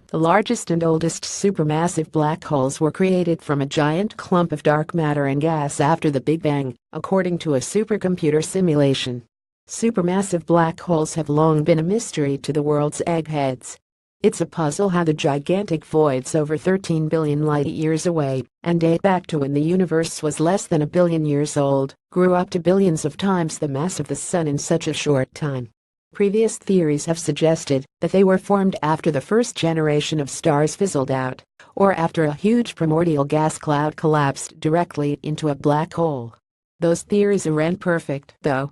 The largest and oldest supermassive black holes were created from a giant clump of dark matter and gas after the Big Bang, according to a supercomputer simulation. Supermassive black holes have long been a mystery to the world's eggheads. It's a puzzle how the gigantic voids over 13 billion light-years away, and date back to when the universe was less than a billion years old, grew up to billions of times the mass of the Sun in such a short time. Previous theories have suggested that they were formed after the first generation of stars fizzled out, or after a huge primordial gas cloud collapsed directly into a black hole. Those theories are imperfect, though.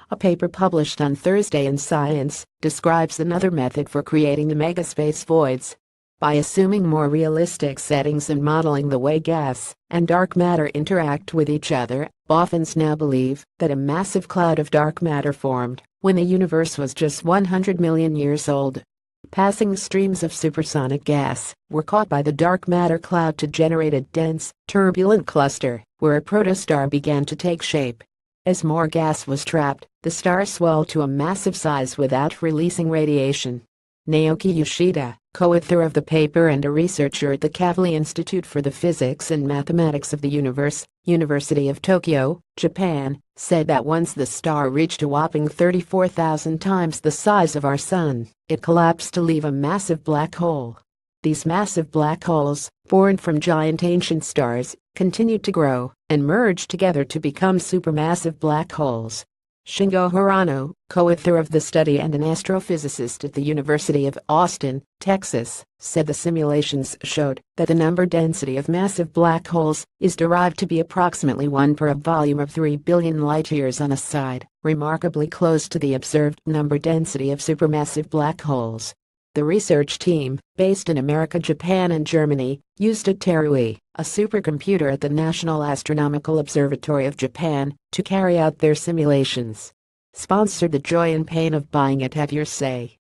A paper published on Thursday in Science describes another method for creating the megaspace voids. By assuming more realistic settings and modeling the way gas and dark matter interact with each other, boffins now believe that a massive cloud of dark matter formed when the universe was just 100 million years old. Passing streams of supersonic gas were caught by the dark matter cloud to generate a dense, turbulent cluster where a protostar began to take shape. As more gas was trapped, the star swelled to a massive size without releasing radiation. Naoki Yoshida, co-author of the paper and a researcher at the Kavli Institute for the Physics and Mathematics of the Universe, University of Tokyo, Japan, said that once the star reached a whopping 34,000 times the size of our Sun, it collapsed to leave a massive black hole. These massive black holes, born from giant ancient stars, continued to grow and merge together to become supermassive black holes. Shingo Hirano, co-author of the study and an astrophysicist at the University of Austin, Texas, said the simulations showed that the number density of massive black holes is derived to be approximately 1 per volume of 3 billion light-years on a side, remarkably close to the observed number density of supermassive black holes. The research team, based in America, Japan and Germany, used a TERUI, a supercomputer at the National Astronomical Observatory of Japan, to carry out their simulations. Sponsored the joy and pain of buying it, have your say.